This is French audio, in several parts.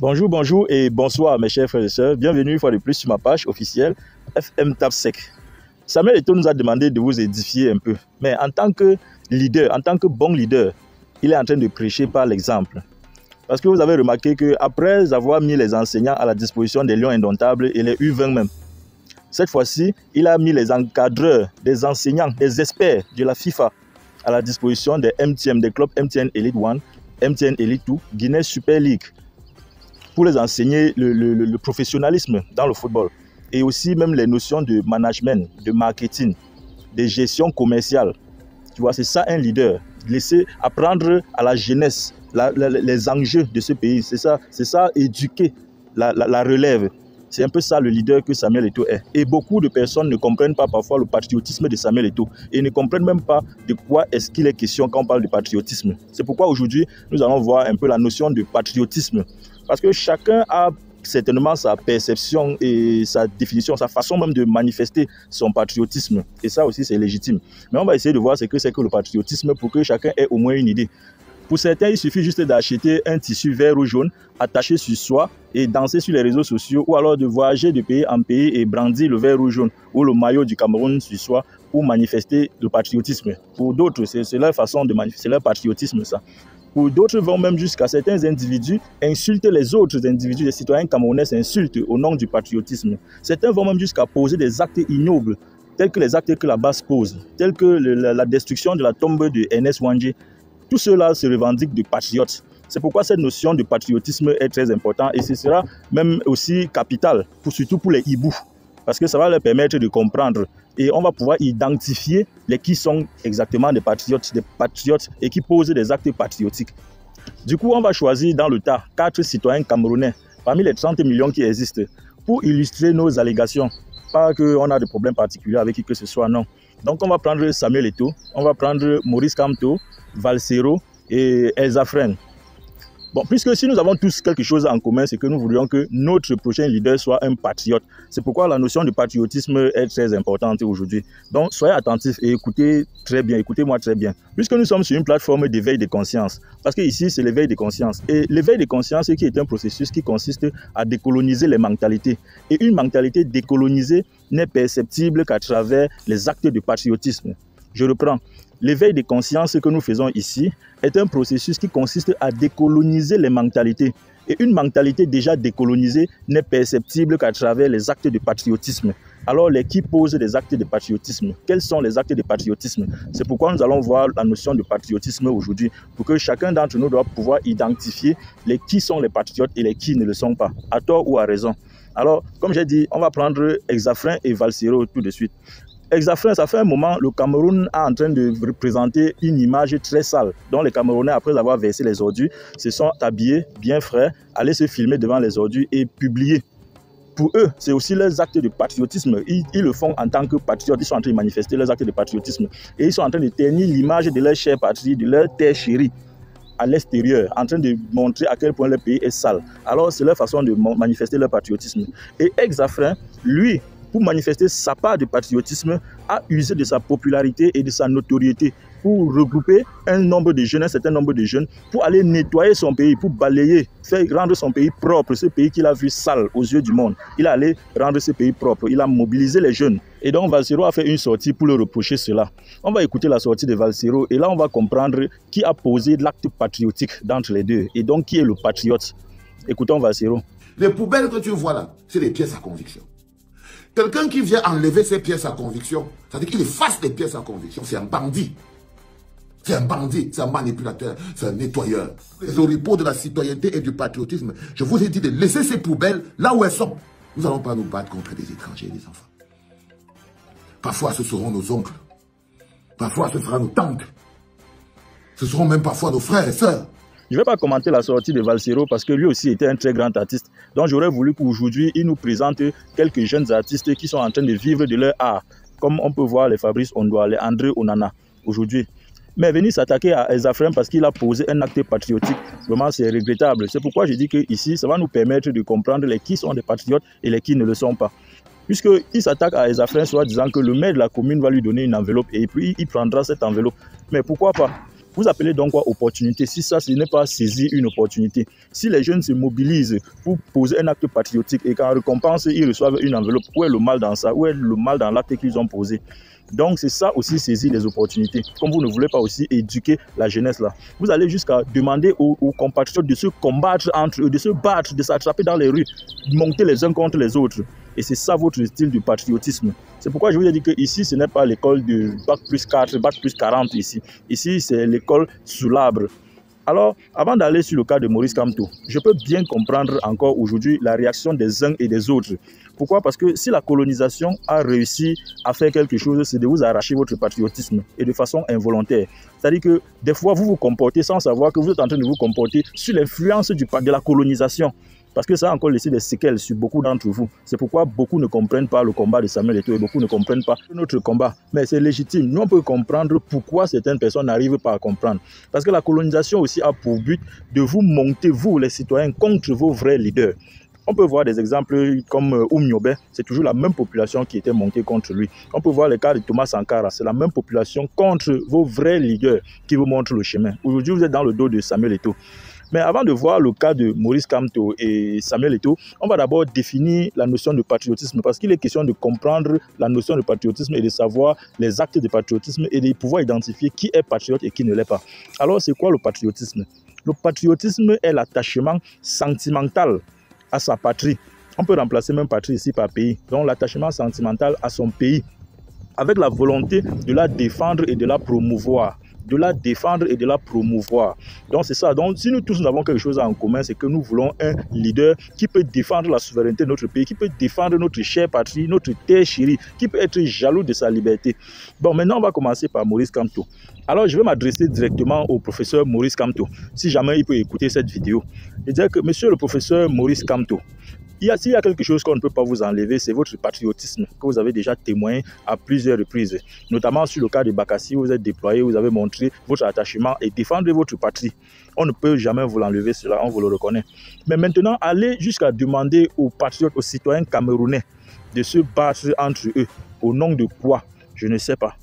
Bonjour, bonjour et bonsoir mes chers frères et sœurs. Bienvenue une fois de plus sur ma page officielle FM Tapsec. Samuel Eto'o nous a demandé de vous édifier un peu. Mais en tant que leader, en tant que bon leader, il est en train de prêcher par l'exemple. Parce que vous avez remarqué qu'après avoir mis les enseignants à la disposition des Lions Indomptables et les U20 même, cette fois-ci, il a mis les encadreurs, des enseignants, des experts de la FIFA à la disposition des MTN, des clubs MTN Elite 1, MTN Elite 2, Guinée Super League, pour les enseigner le professionnalisme dans le football et aussi même les notions de management, de marketing, de gestion commerciale. Tu vois, c'est ça un leader, laisser apprendre à la jeunesse les enjeux de ce pays. C'est ça éduquer la relève. C'est un peu ça le leader que Samuel Eto'o est. Et beaucoup de personnes ne comprennent pas parfois le patriotisme de Samuel Eto'o et ne comprennent même pas de quoi est-ce qu'il est question quand on parle de patriotisme. C'est pourquoi aujourd'hui, nous allons voir un peu la notion de patriotisme. Parce que chacun a certainement sa perception et sa définition, sa façon même de manifester son patriotisme. Et ça aussi, c'est légitime. Mais on va essayer de voir ce que c'est que le patriotisme pour que chacun ait au moins une idée. Pour certains, il suffit juste d'acheter un tissu vert ou jaune, attaché sur soi et danser sur les réseaux sociaux, ou alors de voyager de pays en pays et brandir le vert ou jaune ou le maillot du Cameroun sur soi pour manifester le patriotisme. Pour d'autres, c'est leur façon de manifester leur patriotisme, ça. Pour d'autres vont même jusqu'à certains individus insulter les autres individus, les citoyens camerounais s'insultent au nom du patriotisme. Certains vont même jusqu'à poser des actes ignobles, tels que les actes que la base pose, tels que la destruction de la tombe de Ernest Ouandjé. Tout cela se revendique de patriotes. C'est pourquoi cette notion de patriotisme est très importante et ce sera même aussi capital, surtout pour les hiboux, parce que ça va leur permettre de comprendre et on va pouvoir identifier les qui sont exactement des patriotes et qui posent des actes patriotiques. Du coup, on va choisir dans le tas 4 citoyens camerounais parmi les 30 millions qui existent pour illustrer nos allégations. Pas qu'on a de problèmes particuliers avec qui que ce soit, non. Donc on va prendre Samuel Eto'o, on va prendre Maurice Kamto, Valsero et Elsa Fren. Bon, puisque si nous avons tous quelque chose en commun, c'est que nous voudrions que notre prochain leader soit un patriote. C'est pourquoi la notion de patriotisme est très importante aujourd'hui. Donc, soyez attentifs et écoutez très bien, écoutez-moi très bien. Puisque nous sommes sur une plateforme d'éveil de conscience, parce que ici, c'est l'éveil de conscience. Et l'éveil de conscience qui est un processus qui consiste à décoloniser les mentalités. Et une mentalité décolonisée n'est perceptible qu'à travers les actes de patriotisme. Je reprends. L'éveil de conscience que nous faisons ici est un processus qui consiste à décoloniser les mentalités. Et une mentalité déjà décolonisée n'est perceptible qu'à travers les actes de patriotisme. Alors, qui posent des actes de patriotisme? Quels sont les actes de patriotisme? C'est pourquoi nous allons voir la notion de patriotisme aujourd'hui, pour que chacun d'entre nous doit pouvoir identifier qui sont les patriotes et les qui ne le sont pas, à tort ou à raison. Alors, comme j'ai dit, on va prendre Elsa Fren et Valsero tout de suite. Elsa Fren, ça fait un moment, le Cameroun est en train de représenter une image très sale, dont les Camerounais, après avoir versé les ordures, se sont habillés bien frais, allaient se filmer devant les ordures et publier. Pour eux, c'est aussi leurs actes de patriotisme. Ils le font en tant que patriotes. Ils sont en train de manifester leurs actes de patriotisme. Et ils sont en train de ternir l'image de leur chère patrie, de leur terre chérie à l'extérieur, en train de montrer à quel point le pays est sale. Alors, c'est leur façon de manifester leur patriotisme. Et Elsa Fren, lui, pour manifester sa part de patriotisme, a usé de sa popularité et de sa notoriété pour regrouper un certain nombre de jeunes, pour aller nettoyer son pays, pour balayer, rendre son pays propre, ce pays qu'il a vu sale aux yeux du monde. Il a allé rendre ce pays propre, il a mobilisé les jeunes. Et donc Valsero a fait une sortie pour le reprocher cela. On va écouter la sortie de Valsero et là on va comprendre qui a posé l'acte patriotique d'entre les deux et donc qui est le patriote. Écoutons Valsero. Les poubelles que tu vois là, c'est des pièces à conviction. Quelqu'un qui vient enlever ses pièces à conviction, c'est-à-dire qu'il efface les pièces à conviction, c'est un bandit. C'est un bandit, c'est un manipulateur, c'est un nettoyeur. Les oripeaux de la citoyenneté et du patriotisme, je vous ai dit de laisser ces poubelles là où elles sont. Nous n'allons pas nous battre contre des étrangers et des enfants. Parfois, ce seront nos oncles. Parfois, ce sera nos tantes. Ce seront même parfois nos frères et sœurs. Je ne vais pas commenter la sortie de Valsero parce que lui aussi était un très grand artiste. Donc j'aurais voulu qu'aujourd'hui, il nous présente quelques jeunes artistes qui sont en train de vivre de leur art. Comme on peut voir les Fabrice Ondoa, les André Onana aujourd'hui. Mais venir s'attaquer à Elsa Fren parce qu'il a posé un acte patriotique, vraiment c'est regrettable. C'est pourquoi je dis qu'ici, ça va nous permettre de comprendre qui sont des patriotes et les qui ne le sont pas. Puisqu'il s'attaque à Elsa Fren, soit disant que le maire de la commune va lui donner une enveloppe et puis il prendra cette enveloppe. Mais pourquoi pas? Vous appelez donc quoi opportunité? Si ça, ce n'est pas saisir une opportunité. Si les jeunes se mobilisent pour poser un acte patriotique et qu'en récompense, ils reçoivent une enveloppe, où est le mal dans ça? Où est le mal dans l'acte qu'ils ont posé? Donc, c'est ça aussi saisir les opportunités. Comme vous ne voulez pas aussi éduquer la jeunesse là, vous allez jusqu'à demander aux compatriotes de se combattre entre eux, de se battre, de s'attraper dans les rues, de monter les uns contre les autres. Et c'est ça votre style de patriotisme. C'est pourquoi je vous ai dit que ici, ce n'est pas l'école de Bac plus 4, Bac plus 40 ici. Ici, c'est l'école sous l'arbre. Alors, avant d'aller sur le cas de Maurice Kamto, je peux bien comprendre encore aujourd'hui la réaction des uns et des autres. Pourquoi? Parce que si la colonisation a réussi à faire quelque chose, c'est de vous arracher votre patriotisme et de façon involontaire. C'est-à-dire que des fois, vous vous comportez sans savoir que vous êtes en train de vous comporter sous l'influence de la colonisation. Parce que ça a encore laissé des séquelles sur beaucoup d'entre vous. C'est pourquoi beaucoup ne comprennent pas le combat de Samuel Eto'o et beaucoup ne comprennent pas notre combat. Mais c'est légitime. Nous, on peut comprendre pourquoi certaines personnes n'arrivent pas à comprendre. Parce que la colonisation aussi a pour but de vous monter, vous les citoyens, contre vos vrais leaders. On peut voir des exemples comme Oumniobé, c'est toujours la même population qui était montée contre lui. On peut voir le cas de Thomas Sankara, c'est la même population contre vos vrais leaders qui vous montrent le chemin. Aujourd'hui, vous êtes dans le dos de Samuel Eto'o. Mais avant de voir le cas de Maurice Kamto et Samuel Eto'o, on va d'abord définir la notion de patriotisme parce qu'il est question de comprendre la notion de patriotisme et de savoir les actes de patriotisme et de pouvoir identifier qui est patriote et qui ne l'est pas. Alors, c'est quoi le patriotisme? Le patriotisme est l'attachement sentimental à sa patrie. On peut remplacer même patrie ici par pays. Donc, l'attachement sentimental à son pays avec la volonté de la défendre et de la promouvoir. De la défendre et de la promouvoir. Donc c'est ça. Donc si nous tous avons quelque chose en commun, c'est que nous voulons un leader qui peut défendre la souveraineté de notre pays, qui peut défendre notre chère patrie, notre terre chérie, qui peut être jaloux de sa liberté. Bon, maintenant on va commencer par Maurice Kamto. Alors je vais m'adresser directement au professeur Maurice Kamto, si jamais il peut écouter cette vidéo. Et dire que monsieur le professeur Maurice Kamto, s'il y a quelque chose qu'on ne peut pas vous enlever, c'est votre patriotisme que vous avez déjà témoigné à plusieurs reprises. Notamment sur le cas de Bakassi, vous êtes déployé, vous avez montré votre attachement et défendre votre patrie. On ne peut jamais vous l'enlever, cela, on vous le reconnaît. Mais maintenant, allez jusqu'à demander aux patriotes, aux citoyens camerounais de se battre entre eux. Au nom de quoi? Je ne sais pas.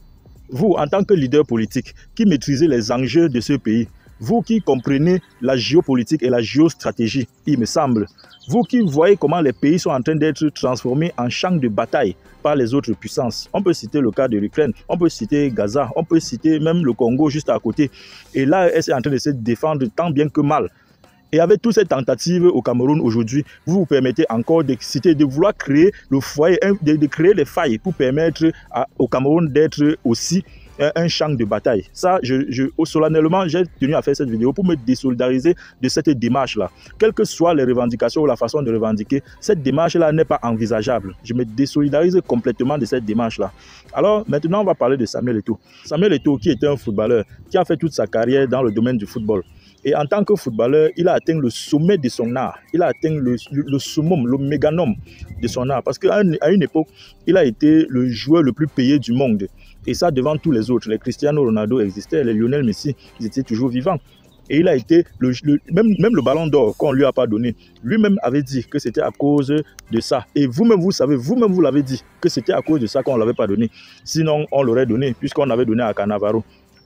Vous, en tant que leader politique, qui maîtrisez les enjeux de ce pays, vous qui comprenez la géopolitique et la géostratégie, il me semble, vous qui voyez comment les pays sont en train d'être transformés en champ de bataille par les autres puissances. On peut citer le cas de l'Ukraine, on peut citer Gaza, on peut citer même le Congo juste à côté. Et là, elle est en train de se défendre tant bien que mal. Et avec toutes ces tentatives au Cameroun aujourd'hui, vous vous permettez encore de citer, de vouloir créer le foyer, de créer les failles pour permettre au Cameroun d'être aussi un champ de bataille. Ça, solennellement, j'ai tenu à faire cette vidéo pour me désolidariser de cette démarche-là. Quelles que soient les revendications ou la façon de revendiquer, cette démarche-là n'est pas envisageable. Je me désolidarise complètement de cette démarche-là. Alors, maintenant, on va parler de Samuel Eto'o. Samuel Eto'o, qui était un footballeur, qui a fait toute sa carrière dans le domaine du football. Et en tant que footballeur, il a atteint le sommet de son art. Il a atteint le summum, le méganome de son art. Parce qu'à une époque, il a été le joueur le plus payé du monde. Et ça devant tous les autres. Les Cristiano Ronaldo existaient, les Lionel Messi, ils étaient toujours vivants. Et il a été, même le ballon d'or qu'on ne lui a pas donné, lui-même avait dit que c'était à cause de ça. Et vous-même, vous savez, vous-même, vous l'avez dit que c'était à cause de ça qu'on ne l'avait pas donné. Sinon, on l'aurait donné, puisqu'on avait donné à Cannavaro.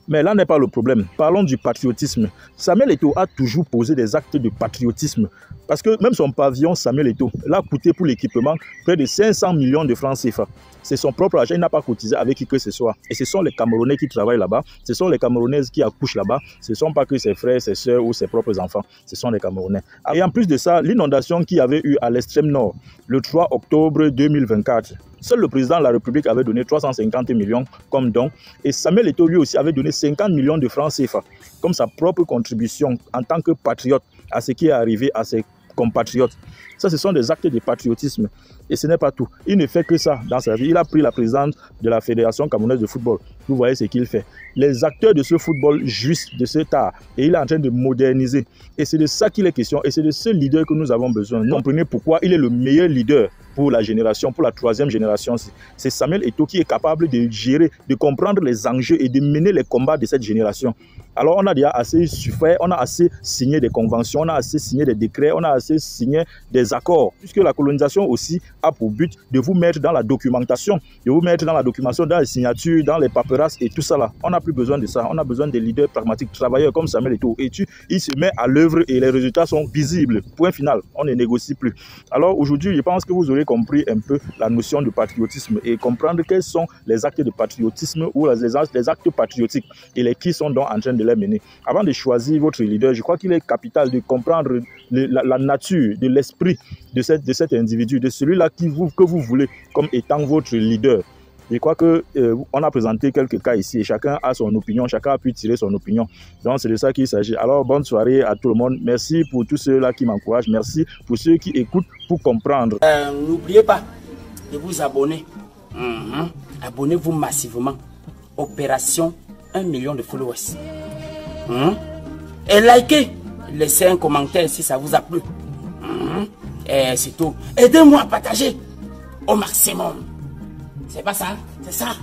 Mais là n'est pas le problème. Parlons du patriotisme. Samuel Eto'o a toujours posé des actes de patriotisme. Parce que même son pavillon Samuel Eto'o l'a coûté pour l'équipement près de 500 millions de francs CFA. C'est son propre argent, il n'a pas cotisé avec qui que ce soit. Et ce sont les Camerounais qui travaillent là-bas, ce sont les Camerounaises qui accouchent là-bas, ce ne sont pas que ses frères, ses soeurs ou ses propres enfants, ce sont les Camerounais. Et en plus de ça, l'inondation qu'il y avait eu à l'extrême nord, le 3 octobre 2024, seul le président de la République avait donné 350 millions comme don. Et Samuel Eto'o lui aussi avait donné 50 millions de francs CFA comme sa propre contribution en tant que patriote à ce qui est arrivé à ses compatriotes. Ça, ce sont des actes de patriotisme. Et ce n'est pas tout. Il ne fait que ça dans sa vie. Il a pris la présidente de la Fédération camerounaise de football. Vous voyez ce qu'il fait. Les acteurs de ce football jouissent de cet art. Et il est en train de moderniser. Et c'est de ça qu'il est question. Et c'est de ce leader que nous avons besoin. Vous comprenez pourquoi il est le meilleur leader pour la génération, pour la troisième génération. C'est Samuel Eto'o qui est capable de gérer, de comprendre les enjeux et de mener les combats de cette génération. Alors on a déjà assez souffert, on a assez signé des conventions, on a assez signé des décrets, on a assez signé des accords, puisque la colonisation aussi a pour but de vous mettre dans la documentation, dans les signatures, dans les paperasses et tout ça là. On n'a plus besoin de ça, on a besoin des leaders pragmatiques, travailleurs comme Samuel Eto'o. Et il se met à l'œuvre et les résultats sont visibles. Point final, on ne négocie plus. Alors aujourd'hui, je pense que vous aurez compris un peu la notion de patriotisme et comprendre quels sont les actes de patriotisme ou les actes patriotiques et les qui sont donc en train de les mener. Avant de choisir votre leader, je crois qu'il est capital de comprendre la nature, de l'esprit de cet individu, de celui-là que vous voulez comme étant votre leader. Je crois qu'on a présenté quelques cas ici et chacun a son opinion, chacun a pu tirer son opinion. Donc c'est de ça qu'il s'agit. Alors bonne soirée à tout le monde. Merci pour tous ceux-là qui m'encouragent. Merci pour ceux qui écoutent pour comprendre. N'oubliez pas de vous abonner. Abonnez-vous massivement. Opération 1 million de followers. Et likez. Laissez un commentaire si ça vous a plu. Et c'est tout. Aidez-moi à partager au maximum. C'est pas ça, c'est ça.